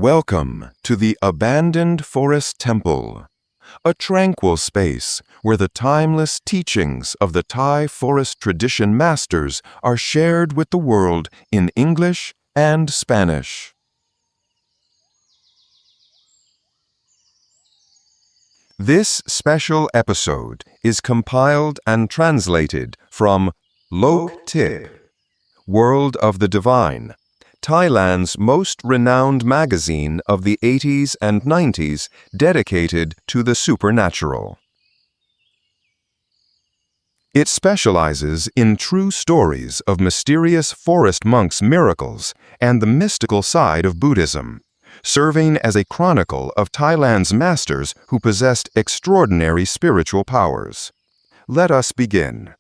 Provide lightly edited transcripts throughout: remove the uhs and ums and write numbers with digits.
Welcome to the abandoned forest temple, a tranquil space where the timeless teachings of the Thai forest tradition masters are shared with the world in English and Spanish. This special episode is compiled and translated from Lok Thip, World of the Divine, Thailand's most renowned magazine of the 80s and 90s dedicated to the supernatural. It specializes in true stories of mysterious forest monks' miracles and the mystical side of Buddhism, serving as a chronicle of Thailand's masters who possessed extraordinary spiritual powers. Let us begin.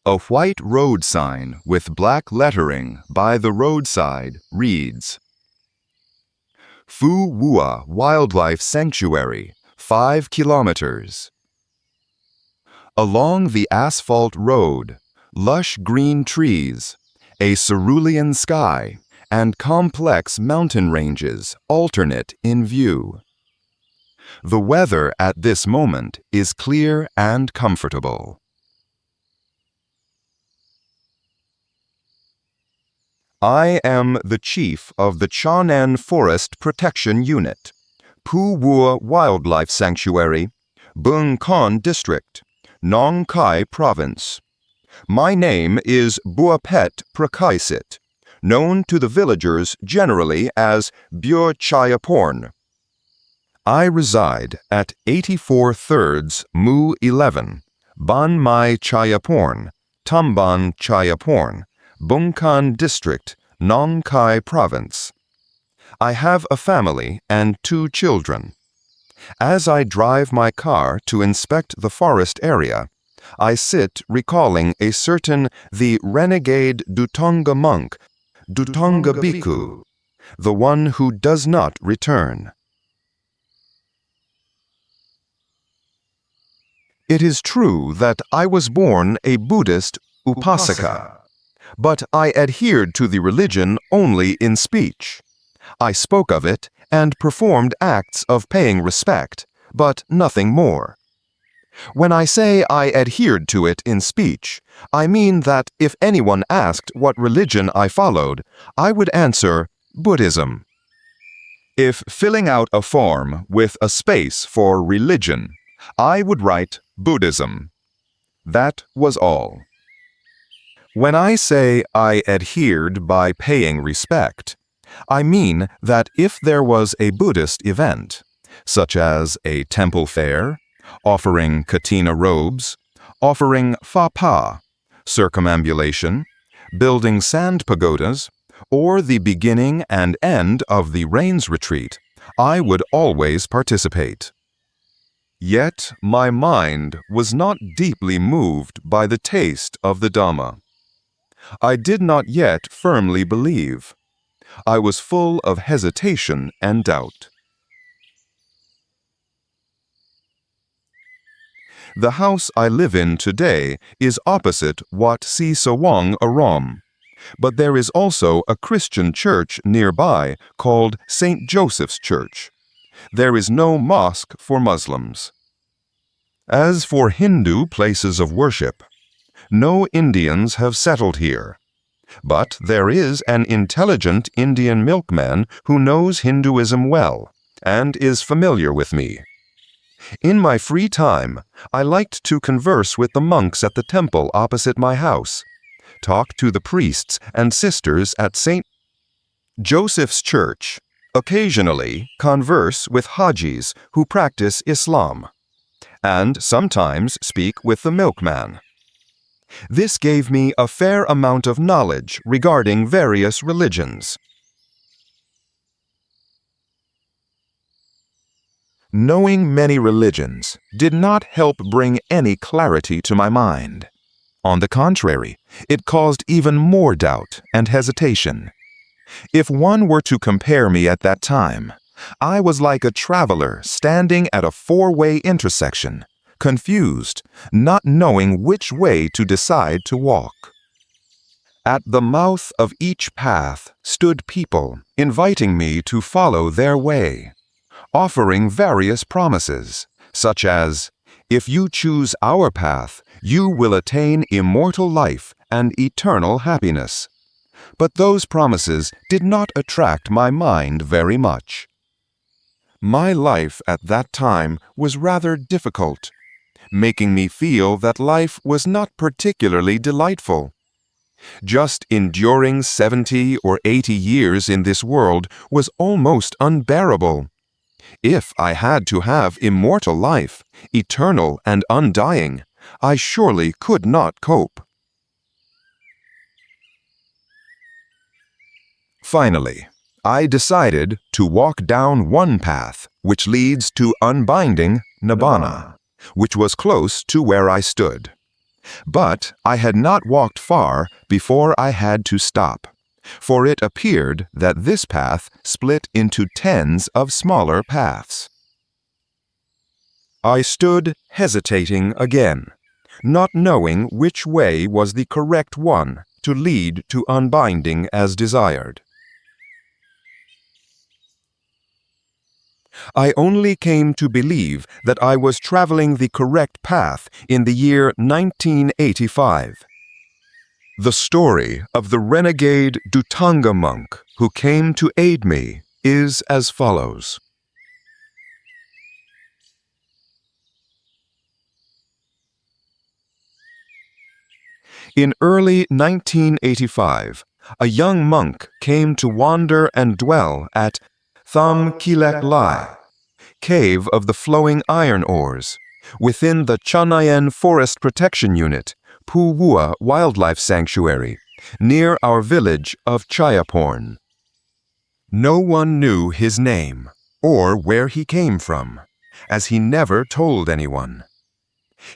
A white road sign with black lettering by the roadside reads, Phu Vua Wildlife Sanctuary, 5 kilometers. Along the asphalt road, lush green trees, a cerulean sky, and complex mountain ranges alternate in view. The weather at this moment is clear and comfortable. I am the chief of the Chanan Forest Protection Unit, Phu Vua Wildlife Sanctuary, Bung Khon District, Nong Khai Province. My name is Buapet Prakaisit, known to the villagers generally as Bur Chayaporn. I reside at 84 Thirds Mu 11, Ban Mai Chayaporn, Tamban Chayaporn, Bungkhan District, Nong Khai Province. I have a family and 2 children. As I drive my car to inspect the forest area, I sit recalling a certain the renegade DHUTANGA monk, DHUTANGA Bhikkhu, the one who does not return. It is true that I was born a Buddhist upasaka. But I adhered to the religion only in speech. I spoke of it and performed acts of paying respect, but nothing more. When I say I adhered to it in speech, I mean that if anyone asked what religion I followed, I would answer Buddhism. If filling out a form with a space for religion, I would write Buddhism. That was all. When I say I adhered by paying respect, I mean that if there was a Buddhist event, such as a temple fair, offering katina robes, offering fa pa, circumambulation, building sand pagodas, or the beginning and end of the rains retreat, I would always participate. Yet my mind was not deeply moved by the taste of the Dhamma. I did not yet firmly believe. I was full of hesitation and doubt. The house I live in today is opposite Wat Si Sawang Aram, but there is also a Christian church nearby called St. Joseph's Church. There is no mosque for Muslims. As for Hindu places of worship, no Indians have settled here, but there is an intelligent Indian milkman who knows Hinduism well and is familiar with me. In my free time, I liked to converse with the monks at the temple opposite my house, talk to the priests and sisters at St. Joseph's Church, occasionally converse with Hajis who practice Islam, and sometimes speak with the milkman. This gave me a fair amount of knowledge regarding various religions. Knowing many religions did not help bring any clarity to my mind. On the contrary, it caused even more doubt and hesitation. If one were to compare me at that time, I was like a traveler standing at a 4-way intersection, confused, not knowing which way to decide to walk. At the mouth of each path stood people, inviting me to follow their way, offering various promises, such as, "If you choose our path, you will attain immortal life and eternal happiness." But those promises did not attract my mind very much. My life at that time was rather difficult, making me feel that life was not particularly delightful. Just enduring 70 or 80 years in this world was almost unbearable. If I had to have immortal life, eternal and undying, I surely could not cope. Finally, I decided to walk down one path which leads to unbinding Nibbana, which was close to where I stood. But I had not walked far before I had to stop, for it appeared that this path split into tens of smaller paths. I stood hesitating again, not knowing which way was the correct one to lead to unbinding as desired. I only came to believe that I was traveling the correct path in the year 1985. The story of the renegade DHUTANGA monk who came to aid me is as follows. In early 1985, a young monk came to wander and dwell at Tham Kilek Lai, Cave of the Flowing Iron Ores, within the Chanayan Forest Protection Unit, Pu Wua Wildlife Sanctuary, near our village of Chayaporn. No one knew his name or where he came from, as he never told anyone.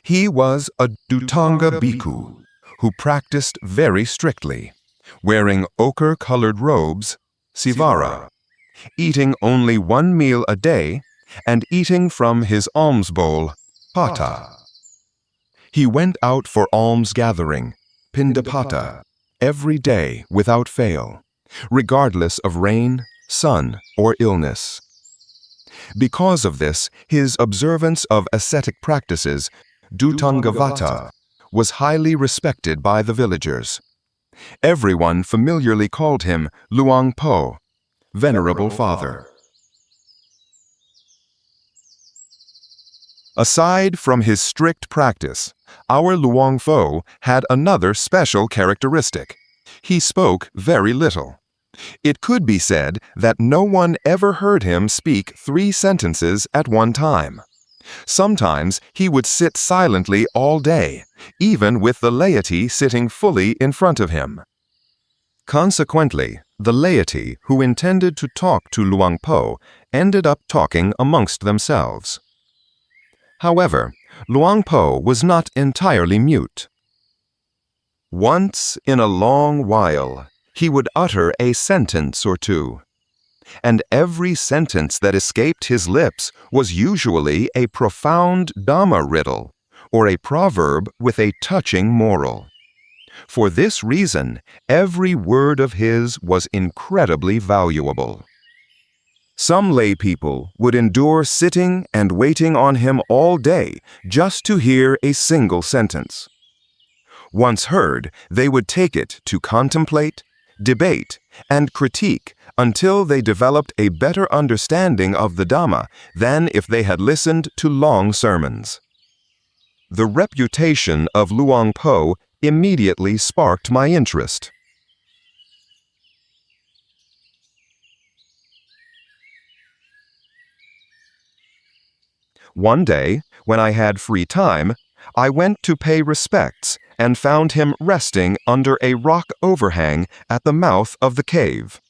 He was a DHUTANGA bhikkhu who practiced very strictly, wearing ochre-colored robes, sivara, eating only one meal a day, and eating from his alms bowl, pata. He went out for alms gathering, pindapata, every day without fail, regardless of rain, sun, or illness. Because of this, his observance of ascetic practices, DHUTANGAvata, was highly respected by the villagers. Everyone familiarly called him Luang Po, Venerable Father. Aside from his strict practice, our Luang Pho had another special characteristic. He spoke very little. It could be said that no one ever heard him speak 3 sentences at one time. Sometimes he would sit silently all day, even with the laity sitting fully in front of him. Consequently, the laity who intended to talk to Luang Po ended up talking amongst themselves. However, Luang Po was not entirely mute. Once in a long while, he would utter a sentence or two, and every sentence that escaped his lips was usually a profound Dhamma riddle or a proverb with a touching moral. For this reason, every word of his was incredibly valuable. Some lay people would endure sitting and waiting on him all day just to hear a single sentence. Once heard, they would take it to contemplate, debate, and critique until they developed a better understanding of the Dhamma than if they had listened to long sermons. The reputation of Luang Po immediately sparked my interest. One day, when I had free time, I went to pay respects and found him resting under a rock overhang at the mouth of the cave.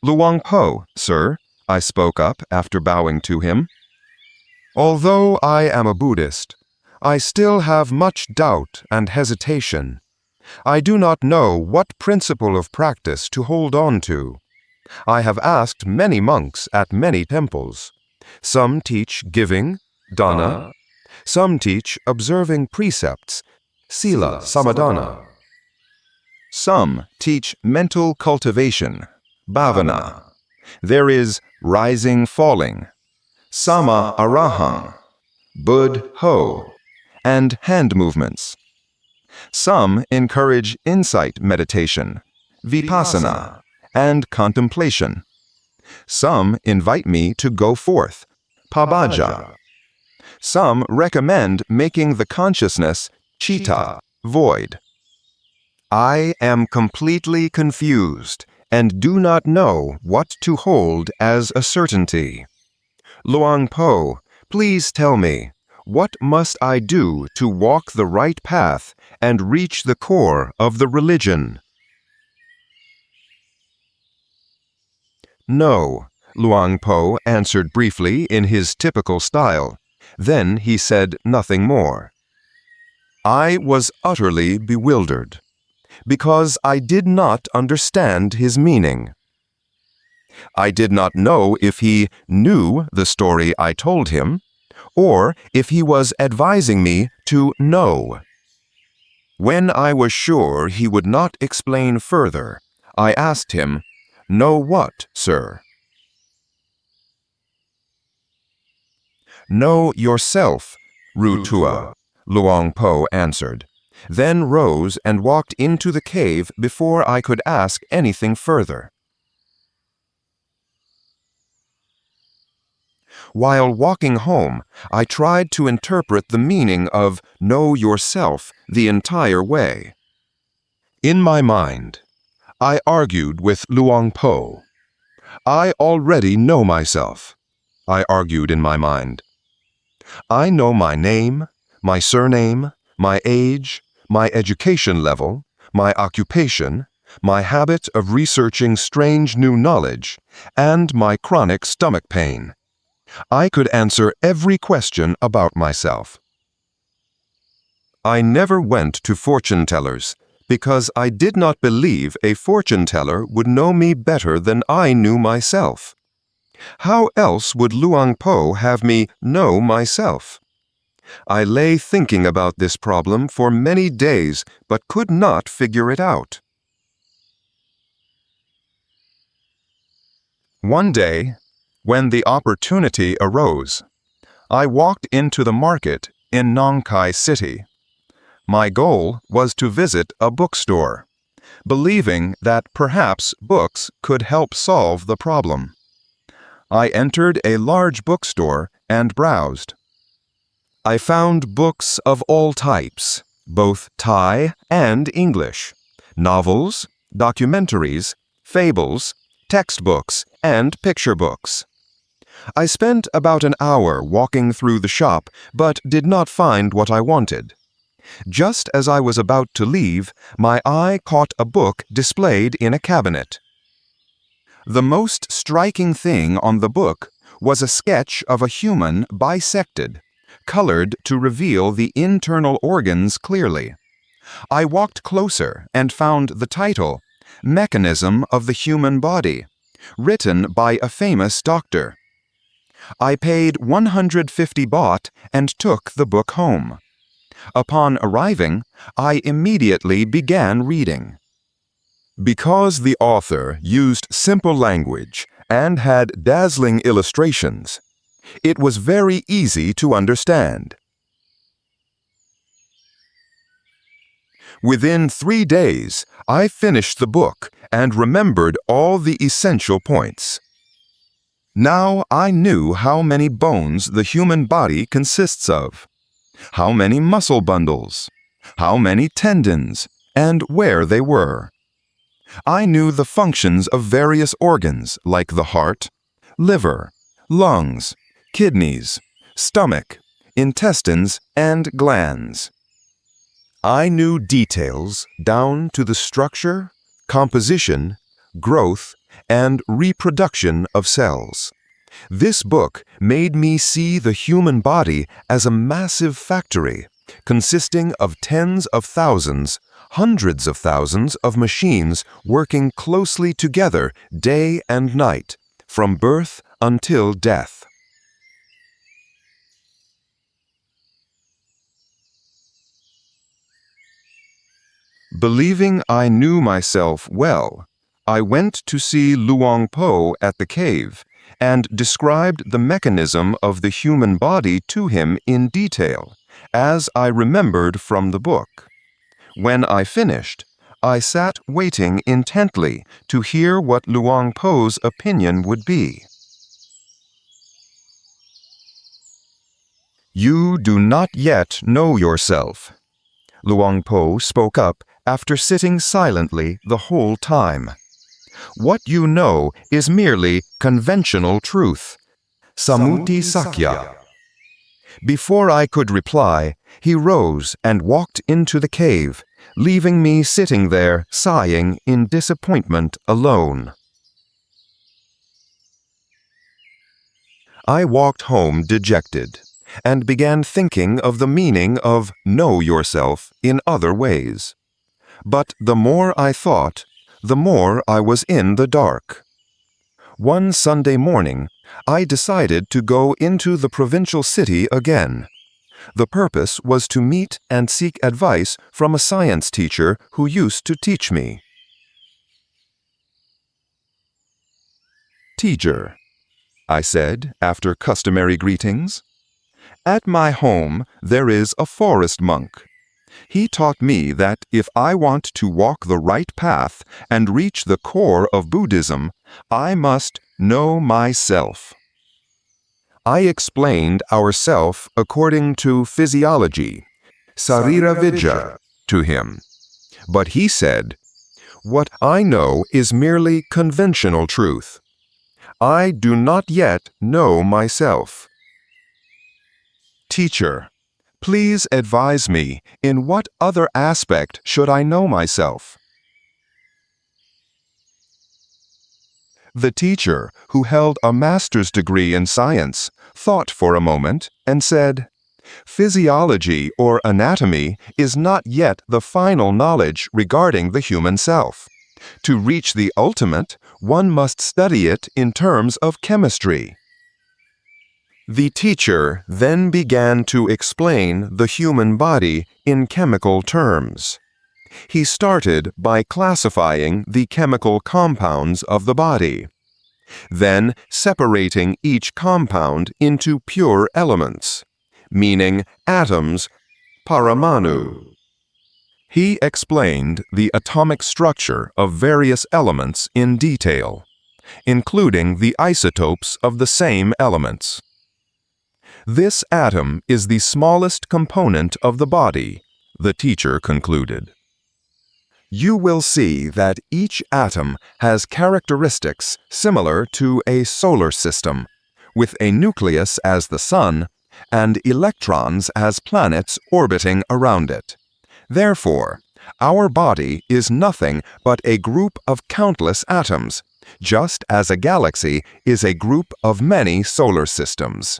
"Luang Po, sir," I spoke up after bowing to him. "Although I am a Buddhist, I still have much doubt and hesitation. I do not know what principle of practice to hold on to. I have asked many monks at many temples. Some teach giving, dana. Some teach observing precepts, sila samadana. Some teach mental cultivation, bhavana. There is rising-falling, sama arahant, bud ho, and hand movements. Some encourage insight meditation, vipassana, and contemplation. Some invite me to go forth, pabbaja. Some recommend making the consciousness, citta, void. I am completely confused and do not know what to hold as a certainty. Luang Po, please tell me, what must I do to walk the right path and reach the core of the religion? No, Luang Po answered briefly in his typical style. Then he said nothing more. I was utterly bewildered, because I did not understand his meaning. I did not know if he knew the story I told him, or if he was advising me to know. When I was sure he would not explain further, I asked him, "Know what, sir?" Know yourself, Rutua, Luang Po answered, then rose and walked into the cave before I could ask anything further. While walking home, I tried to interpret the meaning of know yourself the entire way. In my mind, I argued with Luang Po. I already know myself, I argued in my mind. I know my name, my surname, my age, my education level, my occupation, my habit of researching strange new knowledge, and my chronic stomach pain. I could answer every question about myself. I never went to fortune tellers because I did not believe a fortune teller would know me better than I knew myself. How else would Luang Po have me know myself? I lay thinking about this problem for many days but could not figure it out. One day, when the opportunity arose, I walked into the market in Nong Khai City. My goal was to visit a bookstore, believing that perhaps books could help solve the problem. I entered a large bookstore and browsed. I found books of all types, both Thai and English, novels, documentaries, fables, textbooks, and picture books. I spent about an hour walking through the shop, but did not find what I wanted. Just as I was about to leave, my eye caught a book displayed in a cabinet. The most striking thing on the book was a sketch of a human bisected, colored to reveal the internal organs clearly. I walked closer and found the title, Mechanism of the Human Body, written by a famous doctor. I paid 150 baht and took the book home. Upon arriving, I immediately began reading. Because the author used simple language and had dazzling illustrations, it was very easy to understand. Within 3 days, I finished the book and remembered all the essential points. Now I knew how many bones the human body consists of, how many muscle bundles, how many tendons, and where they were. I knew the functions of various organs like the heart, liver, lungs, kidneys, stomach, intestines, and glands. I knew details down to the structure, composition, growth, and reproduction of cells. This book made me see the human body as a massive factory consisting of tens of thousands, hundreds of thousands of machines working closely together day and night, from birth until death. Believing I knew myself well, I went to see Luang Po at the cave and described the mechanism of the human body to him in detail, as I remembered from the book. When I finished, I sat waiting intently to hear what Luang Po's opinion would be. You do not yet know yourself. Luang Po spoke up after sitting silently the whole time. What you know is merely conventional truth, Samuti Sakya. Before I could reply, he rose and walked into the cave, leaving me sitting there sighing in disappointment alone. I walked home dejected and began thinking of the meaning of know yourself in other ways. But the more I thought, the more I was in the dark. One Sunday morning, I decided to go into the provincial city again. The purpose was to meet and seek advice from a science teacher who used to teach me. Teacher, I said after customary greetings, at my home there is a forest monk. He taught me that if I want to walk the right path and reach the core of Buddhism, I must know myself. I explained our self according to physiology, Sarira Vidya, to him. But he said, what I know is merely conventional truth. I do not yet know myself. Teacher, please advise me in what other aspect should I know myself? The teacher, who held a master's degree in science, thought for a moment and said, physiology or anatomy is not yet the final knowledge regarding the human self. To reach the ultimate, one must study it in terms of chemistry. The teacher then began to explain the human body in chemical terms. He started by classifying the chemical compounds of the body, then separating each compound into pure elements, meaning atoms, paramanu. He explained the atomic structure of various elements in detail, including the isotopes of the same elements. This atom is the smallest component of the body, the teacher concluded. You will see that each atom has characteristics similar to a solar system, with a nucleus as the sun and electrons as planets orbiting around it. Therefore, our body is nothing but a group of countless atoms, just as a galaxy is a group of many solar systems.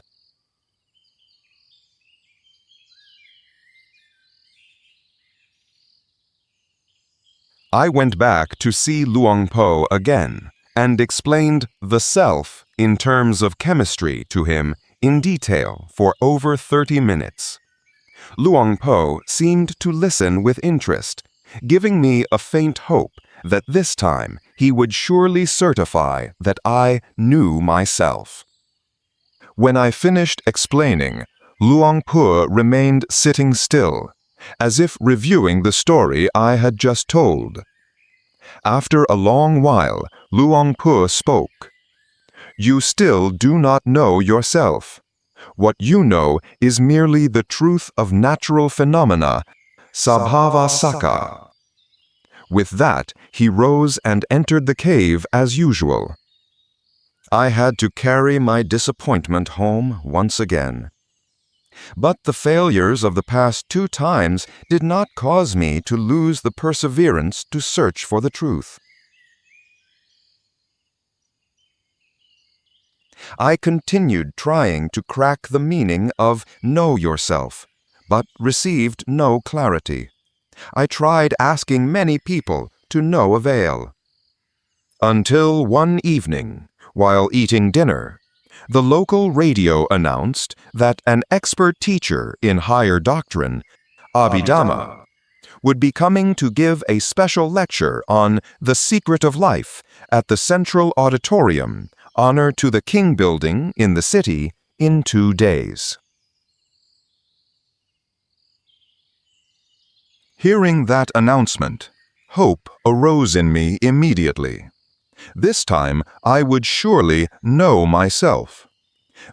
I went back to see Luang Po again and explained the self in terms of chemistry to him in detail for over 30 minutes. Luang Po seemed to listen with interest, giving me a faint hope that this time he would surely certify that I knew myself. When I finished explaining, Luang Po remained sitting still, as if reviewing the story I had just told. After a long while, Luang Po spoke. You still do not know yourself. What you know is merely the truth of natural phenomena, sabhava saka. With that, he rose and entered the cave as usual. I had to carry my disappointment home once again. But the failures of the past 2 times did not cause me to lose the perseverance to search for the truth. I continued trying to crack the meaning of know yourself, but received no clarity. I tried asking many people to no avail. Until one evening, while eating dinner, the local radio announced that an expert teacher in higher doctrine, Abhidhamma, would be coming to give a special lecture on The Secret of Life at the Central Auditorium, honor to the King Building in the city, in 2 days. Hearing that announcement, hope arose in me immediately. This time I would surely know myself.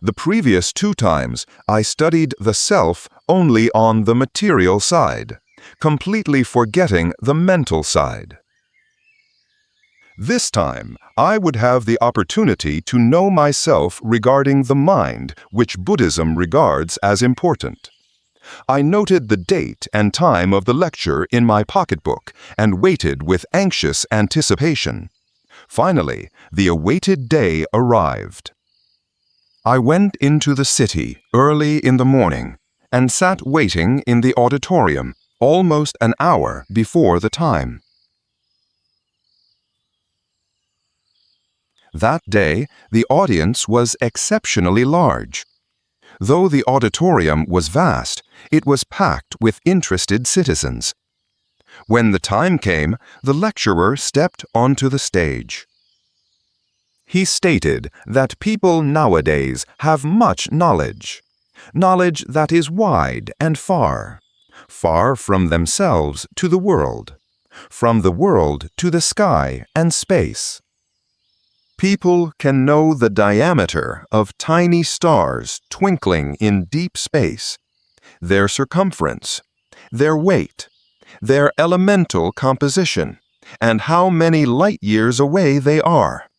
The previous 2 times I studied the self only on the material side, completely forgetting the mental side. This time I would have the opportunity to know myself regarding the mind, which Buddhism regards as important. I noted the date and time of the lecture in my pocketbook and waited with anxious anticipation. Finally, the awaited day arrived. I went into the city early in the morning and sat waiting in the auditorium almost an hour before the time. That day, the audience was exceptionally large. Though the auditorium was vast, it was packed with interested citizens. When the time came, the lecturer stepped onto the stage. He stated that people nowadays have much knowledge that is wide and far from themselves to the world, from the world to the sky and space. People can know the diameter of tiny stars twinkling in deep space, their circumference, their weight, their elemental composition, and how many light years away they are.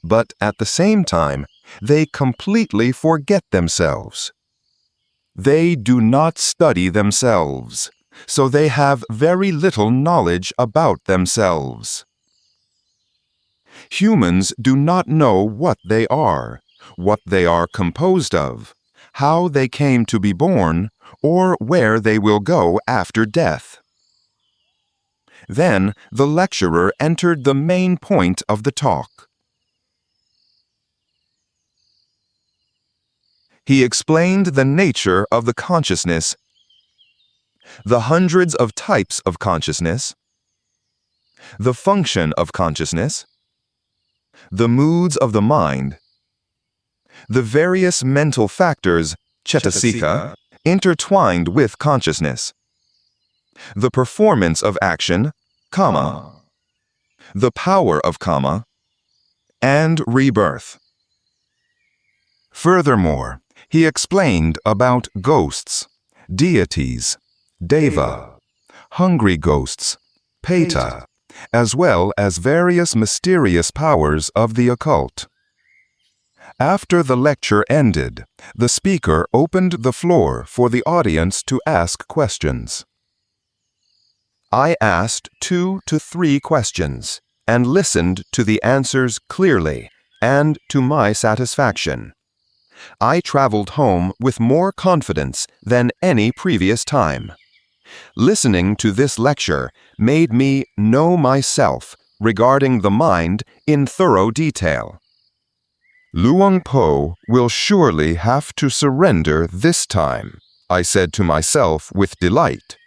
But at the same time, they completely forget themselves. They do not study themselves, so they have very little knowledge about themselves. Humans do not know what they are composed of, how they came to be born, or where they will go after death. Then the lecturer entered the main point of the talk. He explained the nature of the consciousness, the hundreds of types of consciousness, the function of consciousness, the moods of the mind, the various mental factors, cetasika, intertwined with consciousness, the performance of action, kamma, the power of kamma, and rebirth. Furthermore, he explained about ghosts, deities, deva, hungry ghosts, peta, as well as various mysterious powers of the occult. After the lecture ended, the speaker opened the floor for the audience to ask questions. I asked 2 to 3 questions and listened to the answers clearly and to my satisfaction. I traveled home with more confidence than any previous time. Listening to this lecture made me know myself regarding the mind in thorough detail. Luang Por will surely have to surrender this time, I said to myself with delight.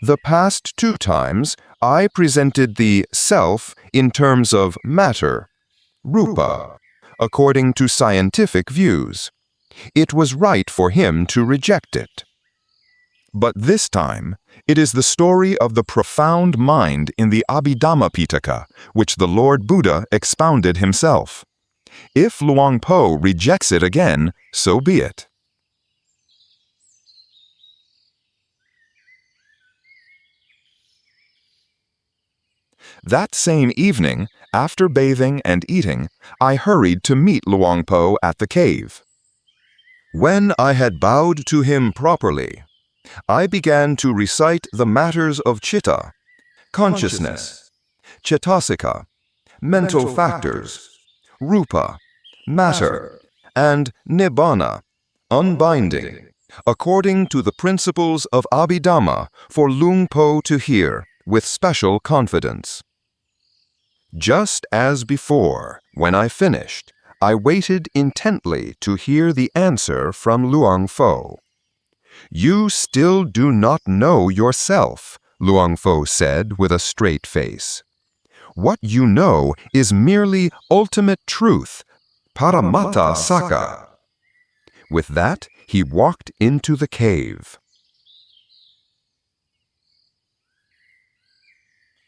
The past 2 times, I presented the self in terms of matter, rupa, according to scientific views. It was right for him to reject it. But this time, it is the story of the profound mind in the Abhidhamma Pitaka, which the Lord Buddha expounded himself. If Luang Por rejects it again, so be it. That same evening, after bathing and eating, I hurried to meet Luang Por at the cave. When I had bowed to him properly, I began to recite the matters of citta, consciousness, cetasika, mental factors, rupa, matter, and Nibbana, unbinding, according to the principles of Abhidhamma for Luang Por to hear with special confidence. Just as before, when I finished, I waited intently to hear the answer from Luang Por. You still do not know yourself, Luang Pho said with a straight face. What you know is merely ultimate truth, Paramatta Saka. With that, he walked into the cave.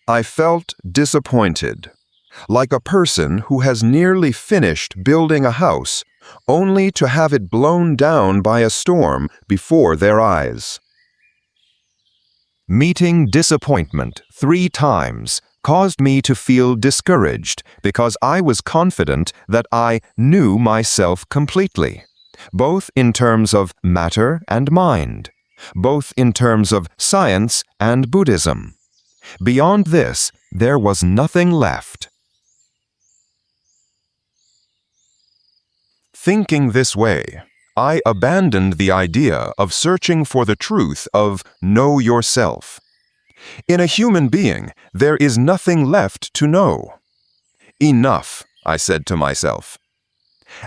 I felt disappointed, like a person who has nearly finished building a house, only to have it blown down by a storm before their eyes. Meeting disappointment 3 times caused me to feel discouraged because I was confident that I knew myself completely, both in terms of matter and mind, both in terms of science and Buddhism. Beyond this, there was nothing left. Thinking this way, I abandoned the idea of searching for the truth of know yourself. In a human being, there is nothing left to know. Enough, I said to myself.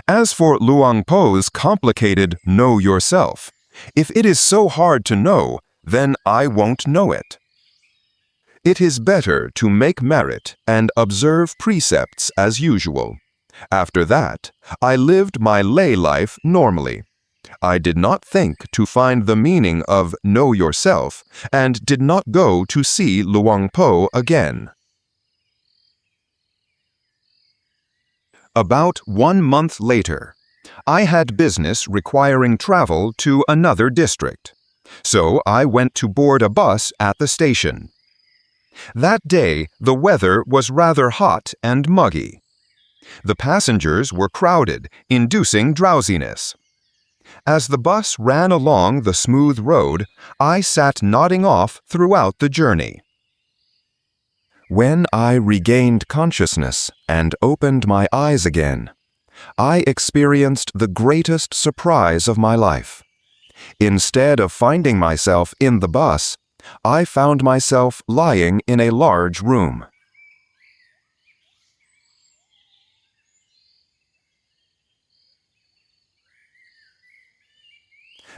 As for Luang Po's complicated know yourself, if it is so hard to know, then I won't know it. It is better to make merit and observe precepts as usual. After that, I lived my lay life normally. I did not think to find the meaning of know yourself and did not go to see Luang Po again. About 1 month later, I had business requiring travel to another district, so I went to board a bus at the station. That day, the weather was rather hot and muggy. The passengers were crowded, inducing drowsiness. As the bus ran along the smooth road, I sat nodding off throughout the journey. When I regained consciousness and opened my eyes again, I experienced the greatest surprise of my life. Instead of finding myself in the bus, I found myself lying in a large room.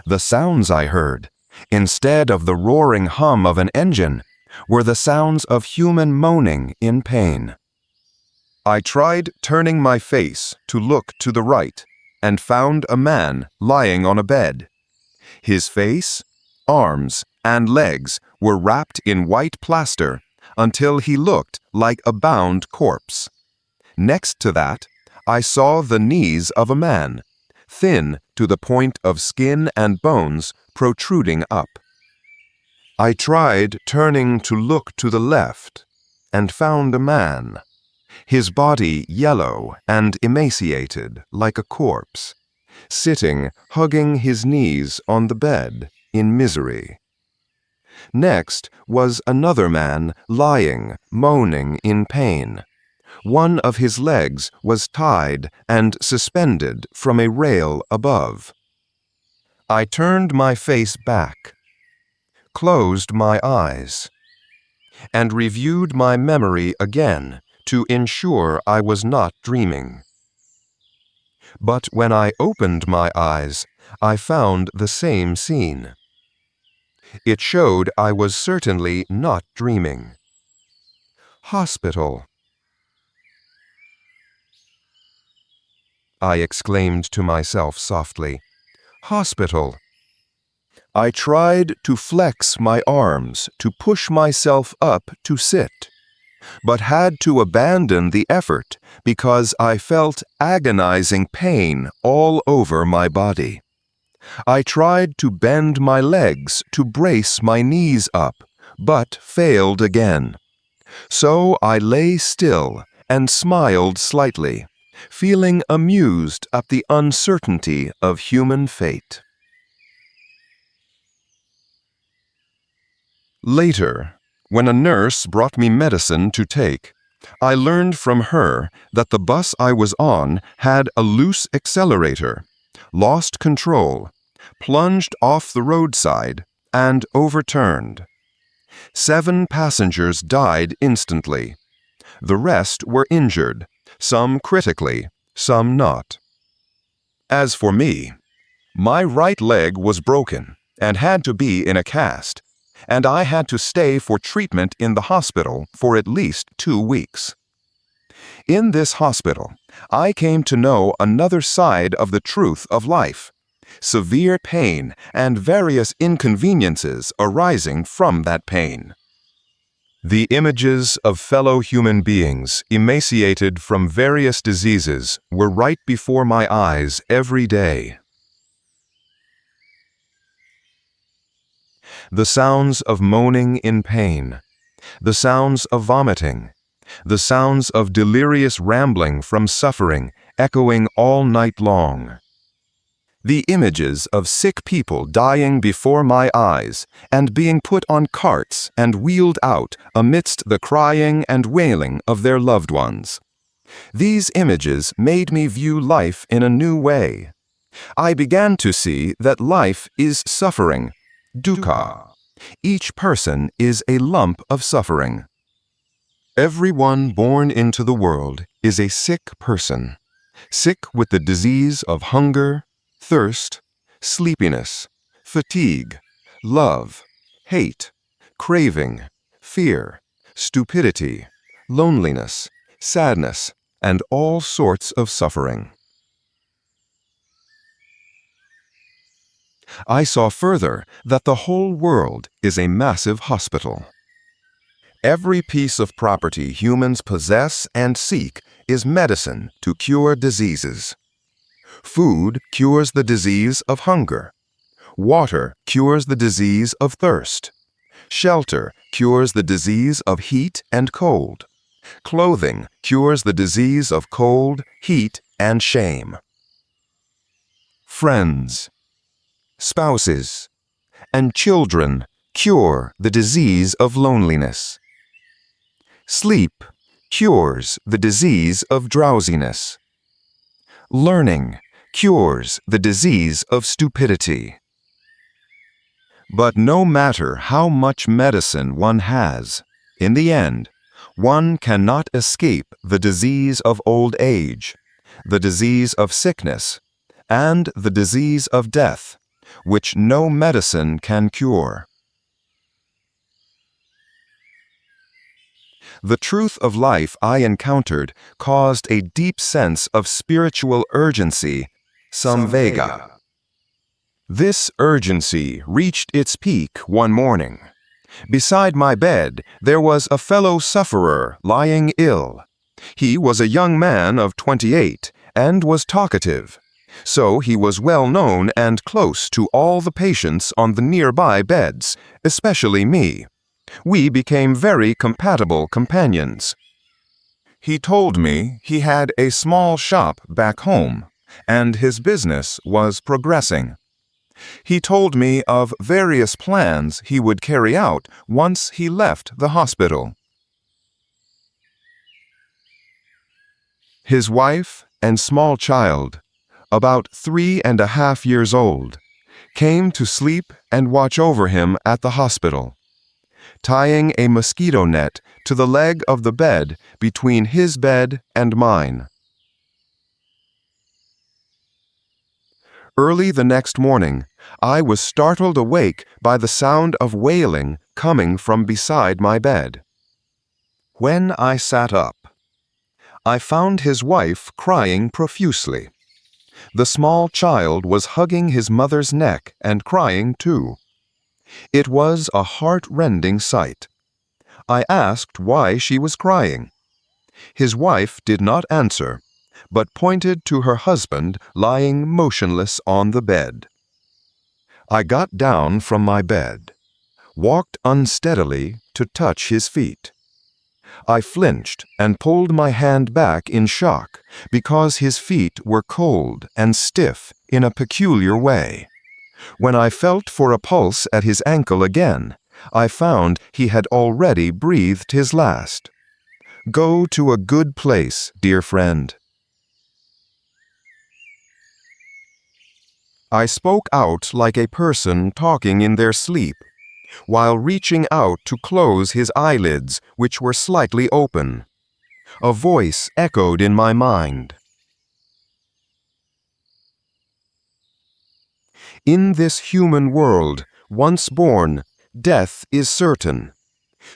The sounds I heard, instead of the roaring hum of an engine, were the sounds of human moaning in pain. I tried turning my face to look to the right and found a man lying on a bed. His face, arms, and legs were wrapped in white plaster until he looked like a bound corpse. Next to that, I saw the knees of a man, thin to the point of skin and bones protruding up. I tried turning to look to the left and found a man, his body yellow and emaciated like a corpse, sitting hugging his knees on the bed in misery. Next was another man lying, moaning in pain. One of his legs was tied and suspended from a rail above. I turned my face back, closed my eyes, and reviewed my memory again to ensure I was not dreaming. But when I opened my eyes, I found the same scene. It showed I was certainly not dreaming. Hospital. I exclaimed to myself softly. Hospital. I tried to flex my arms to push myself up to sit, but had to abandon the effort because I felt agonizing pain all over my body. I tried to bend my legs to brace my knees up, but failed again. So I lay still and smiled slightly, feeling amused at the uncertainty of human fate. Later, when a nurse brought me medicine to take, I learned from her that the bus I was on had a loose accelerator, lost control, plunged off the roadside, and overturned. 7 passengers died instantly. The rest were injured, some critically, some not. As for me, my right leg was broken and had to be in a cast, and I had to stay for treatment in the hospital for at least 2 weeks. In this hospital, I came to know another side of the truth of life, severe pain and various inconveniences arising from that pain. The images of fellow human beings emaciated from various diseases were right before my eyes every day. The sounds of moaning in pain, the sounds of vomiting, the sounds of delirious rambling from suffering echoing all night long. The images of sick people dying before my eyes and being put on carts and wheeled out amidst the crying and wailing of their loved ones. These images made me view life in a new way. I began to see that life is suffering, dukkha. Each person is a lump of suffering. Everyone born into the world is a sick person, sick with the disease of hunger, thirst, sleepiness, fatigue, love, hate, craving, fear, stupidity, loneliness, sadness, and all sorts of suffering. I saw further that the whole world is a massive hospital. Every piece of property humans possess and seek is medicine to cure diseases. Food cures the disease of hunger. Water cures the disease of thirst. Shelter cures the disease of heat and cold. Clothing cures the disease of cold, heat, and shame. Friends, spouses, and children cure the disease of loneliness. Sleep cures the disease of drowsiness. Learning cures the disease of stupidity. But no matter how much medicine one has, in the end, one cannot escape the disease of old age, the disease of sickness, and the disease of death, which no medicine can cure. The truth of life I encountered caused a deep sense of spiritual urgency, samvega. This urgency reached its peak one morning. Beside my bed, there was a fellow sufferer lying ill. He was a young man of 28 and was talkative, so he was well known and close to all the patients on the nearby beds, especially me. We became very compatible companions. He told me he had a small shop back home, and his business was progressing. He told me of various plans he would carry out once he left the hospital. His wife and small child, about 3.5 years old, came to sleep and watch over him at the hospital, tying a mosquito net to the leg of the bed between his bed and mine. Early the next morning, I was startled awake by the sound of wailing coming from beside my bed. When I sat up, I found his wife crying profusely. The small child was hugging his mother's neck and crying too. It was a heart-rending sight. I asked why she was crying. His wife did not answer, but pointed to her husband lying motionless on the bed. I got down from my bed, walked unsteadily to touch his feet. I flinched and pulled my hand back in shock because his feet were cold and stiff in a peculiar way. When I felt for a pulse at his ankle again, I found he had already breathed his last. Go to a good place, dear friend. I spoke out like a person talking in their sleep, while reaching out to close his eyelids, which were slightly open. A voice echoed in my mind. In this human world, once born, death is certain.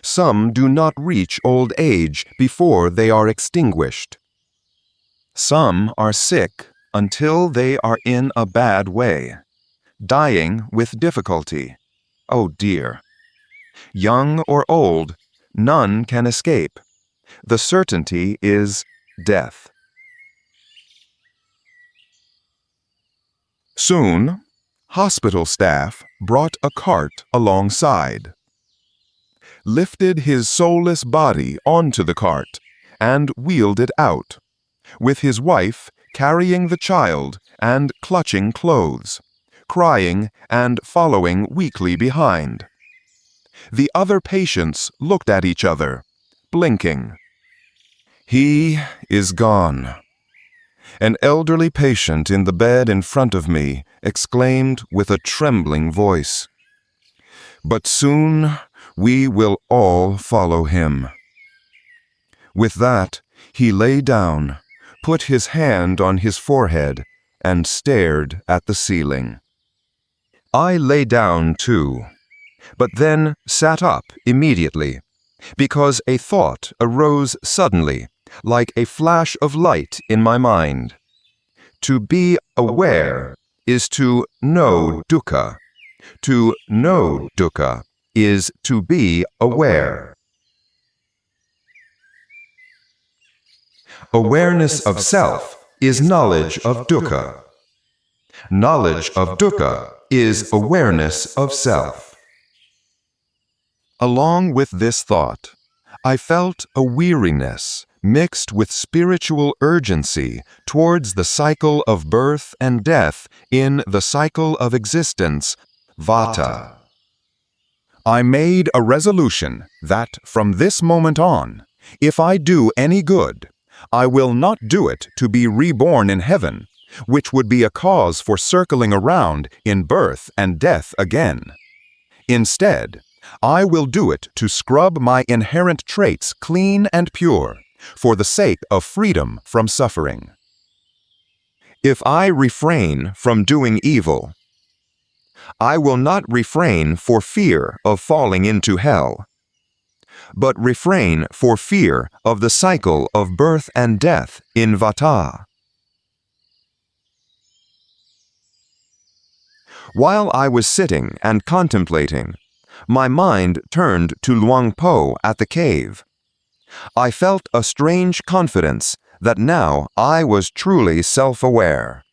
Some do not reach old age before they are extinguished. Some are sick until they are in a bad way, dying with difficulty. Oh dear! Young or old, none can escape. The certainty is death. Soon, hospital staff brought a cart alongside, lifted his soulless body onto the cart, and wheeled it out, with his wife carrying the child and clutching clothes, crying and following weakly behind. The other patients looked at each other, blinking. He is gone. An elderly patient in the bed in front of me exclaimed with a trembling voice, "But soon we will all follow him." With that, he lay down, put his hand on his forehead, and stared at the ceiling. I lay down too, but then sat up immediately, because a thought arose suddenly, like a flash of light in my mind. To be aware is to know dukkha. To know dukkha is to be aware. Awareness of self is knowledge of dukkha. Knowledge of dukkha is awareness of self. Along with this thought, I felt a weariness mixed with spiritual urgency towards the cycle of birth and death in the cycle of existence, vata. I made a resolution that from this moment on, if I do any good, I will not do it to be reborn in heaven, which would be a cause for circling around in birth and death again. Instead, I will do it to scrub my inherent traits clean and pure, for the sake of freedom from suffering. If I refrain from doing evil, I will not refrain for fear of falling into hell, but refrain for fear of the cycle of birth and death in vata. While I was sitting and contemplating, my mind turned to Luang Po at the cave. I felt a strange confidence that now I was truly self-aware.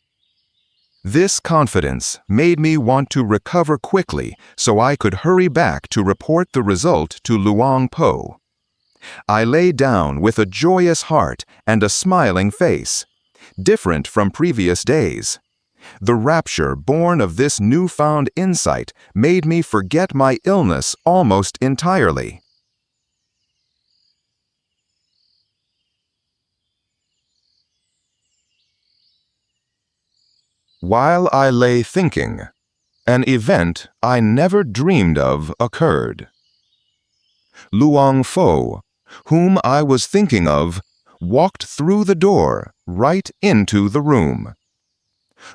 This confidence made me want to recover quickly so I could hurry back to report the result to Luang Po. I lay down with a joyous heart and a smiling face, different from previous days. The rapture born of this newfound insight made me forget my illness almost entirely. While I lay thinking, an event I never dreamed of occurred. Luang Pho, whom I was thinking of, walked through the door right into the room.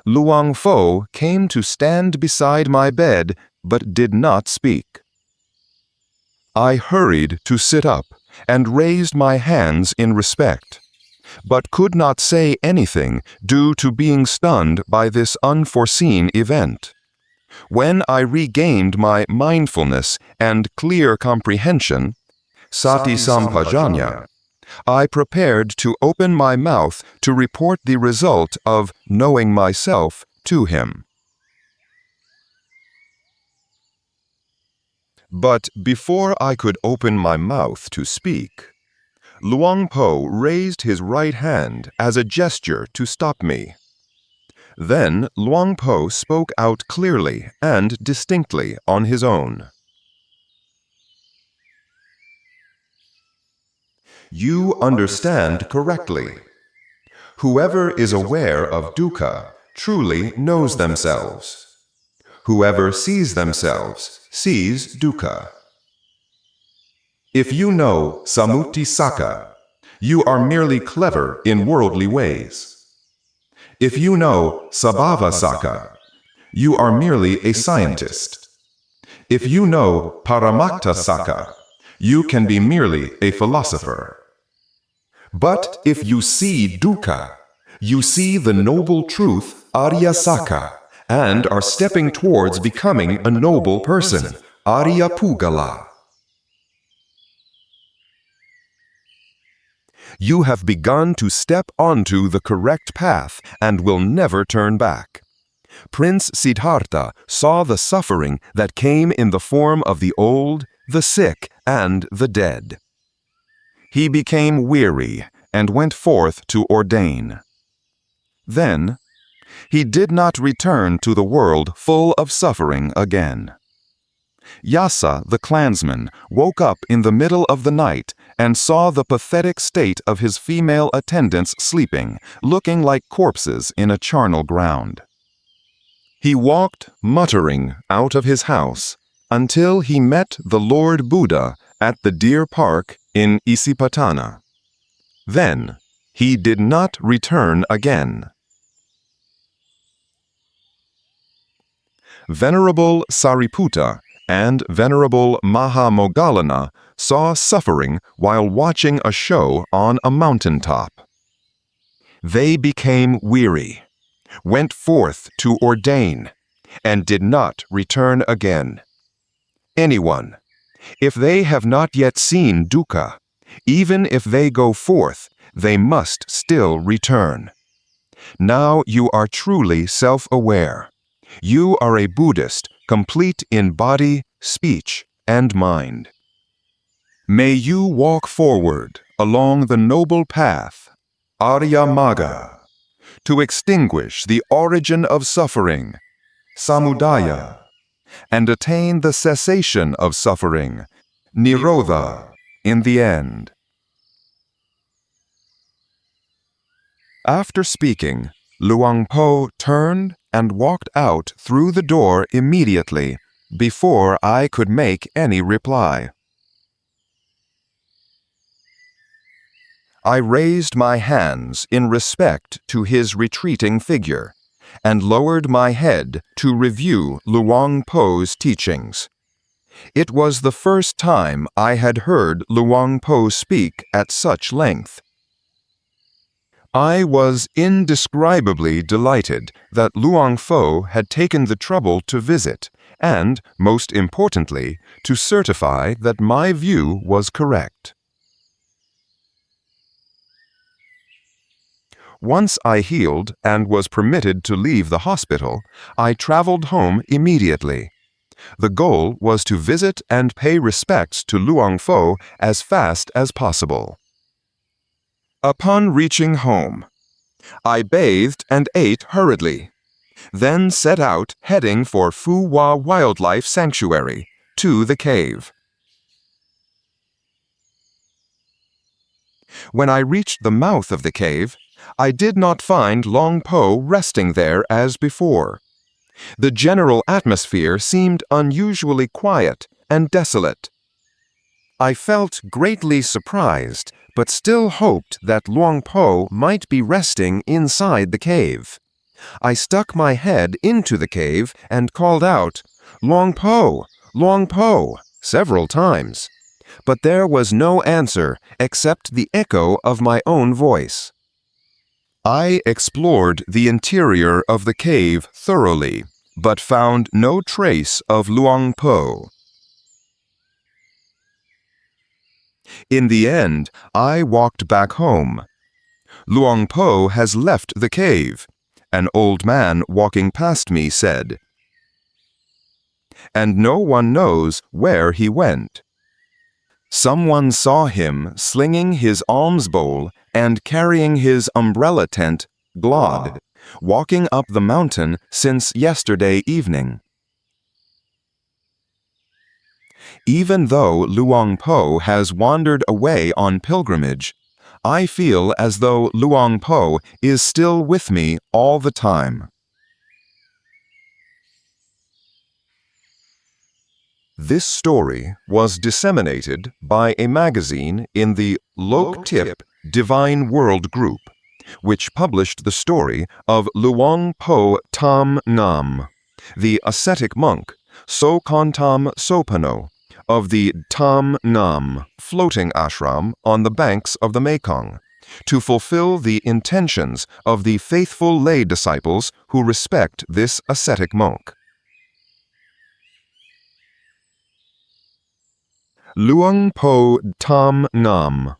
Luang Pho came to stand beside my bed but did not speak. I hurried to sit up and raised my hands in respect, but could not say anything due to being stunned by this unforeseen event. When I regained my mindfulness and clear comprehension, sati sampajanya, I prepared to open my mouth to report the result of knowing myself to him. But before I could open my mouth to speak, Luang Po raised his right hand as a gesture to stop me. Then Luang Po spoke out clearly and distinctly on his own. You understand correctly. Whoever is aware of dukkha truly knows themselves. Whoever sees themselves sees dukkha. If you know samuttisaka, you are merely clever in worldly ways. If you know sabhavasaka, you are merely a scientist. If you know Paramaktasaka, you can be merely a philosopher. But if you see dukkha, you see the noble truth Aryasaka, and are stepping towards becoming a noble person, Aryapugala. You have begun to step onto the correct path and will never turn back. Prince Siddhartha saw the suffering that came in the form of the old, the sick, and the dead. He became weary and went forth to ordain. Then, he did not return to the world full of suffering again. Yasa, the clansman, woke up in the middle of the night and saw the pathetic state of his female attendants sleeping, looking like corpses in a charnel ground. He walked, muttering, out of his house until he met the Lord Buddha at the deer park in Isipatana. Then, he did not return again. Venerable Sariputta and Venerable Mahamoggallana saw suffering while watching a show on a mountaintop. They became weary, went forth to ordain, and did not return again. Anyone, if they have not yet seen dukkha, even if they go forth, they must still return. Now you are truly self-aware. You are a Buddhist, complete in body, speech, and mind. May you walk forward along the noble path, Arya Magga, to extinguish the origin of suffering, Samudaya, and attain the cessation of suffering, Nirodha, in the end. After speaking, Luang Po turned and walked out through the door immediately, before I could make any reply. I raised my hands in respect to his retreating figure, and lowered my head to review Luang Po's teachings. It was the first time I had heard Luang Po speak at such length. I was indescribably delighted that Luang Pho had taken the trouble to visit and, most importantly, to certify that my view was correct. Once I healed and was permitted to leave the hospital, I traveled home immediately. The goal was to visit and pay respects to Luang Pho as fast as possible. Upon reaching home, I bathed and ate hurriedly, then set out heading for Phu Wa Wildlife Sanctuary, to the cave. When I reached the mouth of the cave, I did not find Luang Po resting there as before. The general atmosphere seemed unusually quiet and desolate. I felt greatly surprised, but still hoped that Luang Po might be resting inside the cave. I stuck my head into the cave and called out, "Luang Po! Luang Po!" several times. But there was no answer except the echo of my own voice. I explored the interior of the cave thoroughly, but found no trace of Luang Po. In the end, I walked back home. "Luang Po has left the cave," an old man walking past me said. "And no one knows where he went." Someone saw him slinging his alms bowl and carrying his umbrella tent, Glod, walking up the mountain since yesterday evening. Even though Luang Po has wandered away on pilgrimage, I feel as though Luang Po is still with me all the time. This story was disseminated by a magazine in the Lok Thip Divine World Group, which published the story of Luang Po Tam Nam, the ascetic monk Sokantam Sopano, of the Dham floating ashram on the banks of the Mekong, to fulfill the intentions of the faithful lay disciples who respect this ascetic monk. Luang Po Tham Ngam,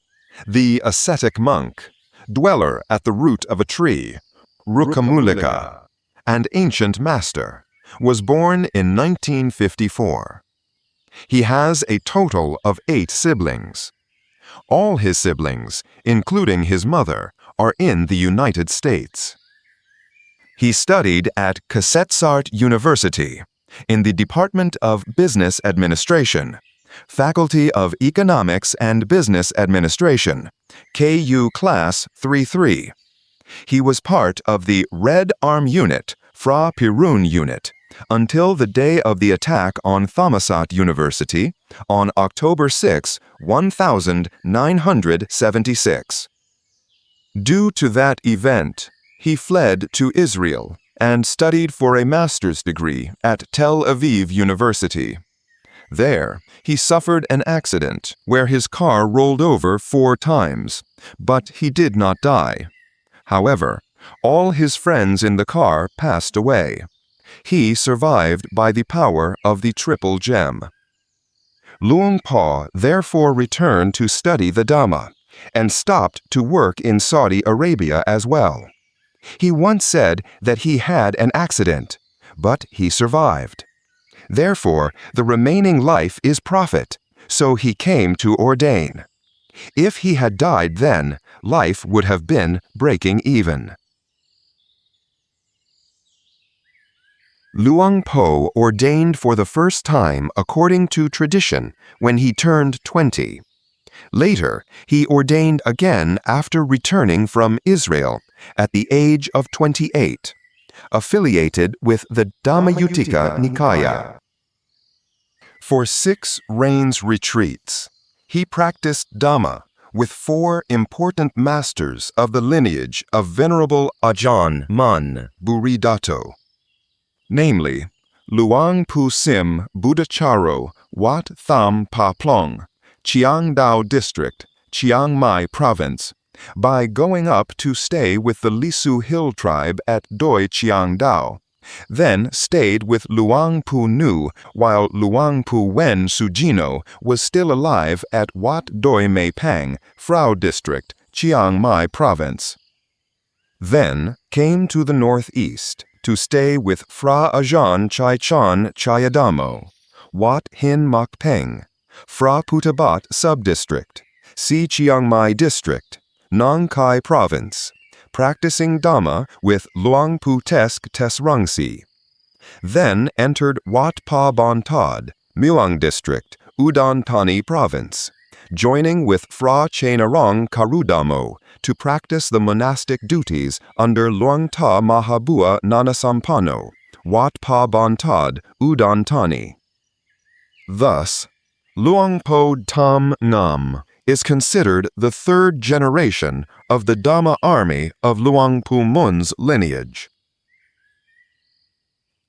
the ascetic monk, dweller at the root of a tree, Rukamulika, and ancient master, was born in 1954. He has a total of 8 siblings. All his siblings, including his mother, are in the United States. He studied at Kasetsart University in the Department of Business Administration, Faculty of Economics and Business Administration, KU Class 33. He was part of the Red Arm Unit, Fra Pirun Unit, until the day of the attack on Thammasat University on October 6, 1976. Due to that event, he fled to Israel and studied for a master's degree at Tel Aviv University. There, he suffered an accident where his car rolled over 4 times, but he did not die. However, all his friends in the car passed away. He survived by the power of the Triple Gem. Luang Po therefore returned to study the Dhamma and stopped to work in Saudi Arabia as well. He once said that he had an accident, but he survived. Therefore, the remaining life is profit, so he came to ordain. If he had died then, life would have been breaking even. Luang Po ordained for the first time according to tradition when he turned 20. Later, he ordained again after returning from Israel at the age of 28, affiliated with the Dhammayuttika Nikaya. For 6 rains retreats, he practiced Dhamma with 4 important masters of the lineage of Venerable Ajahn Mun Buridato, namely Luang Pu Sim Buddhacharo Wat Tham Pa Plong, Chiang Dao District, Chiang Mai Province, by going up to stay with the Lisu Hill tribe at Doi Chiang Dao, then stayed with Luang Pu Nu while Luang Pu Wen Sujino was still alive at Wat Doi Mei Pang, Phrae District, Chiang Mai Province. Then came to the northeast to stay with Phra Ajahn Chai Chan Chayadamo, Wat Hin Mak Peng, Phra Putabat Subdistrict, Si Chiang Mai District, Nong Khai Province, practicing Dhamma with Luang Pu Tesk Tesrungsi. Then entered Wat Pa Bon Tod, Muang District, Udon Thani Province, joining with Phra Chainarong Karudamo to practice the monastic duties under Luang Ta Mahabua Nanasampano, Wat Pa Bon Tod, Udon Thani. Thus, Luang Po Tham Ngam is considered the 3rd generation of the Dhamma army of Luang Pu Mun's lineage.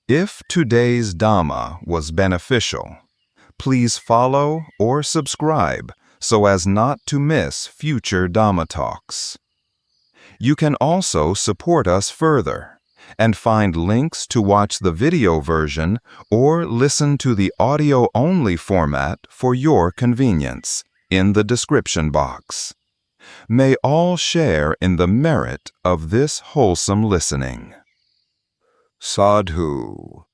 If today's Dhamma was beneficial, please follow or subscribe so as not to miss future Dhamma talks. You can also support us further and find links to watch the video version or listen to the audio-only format for your convenience in the description box. May all share in the merit of this wholesome listening. Sadhu.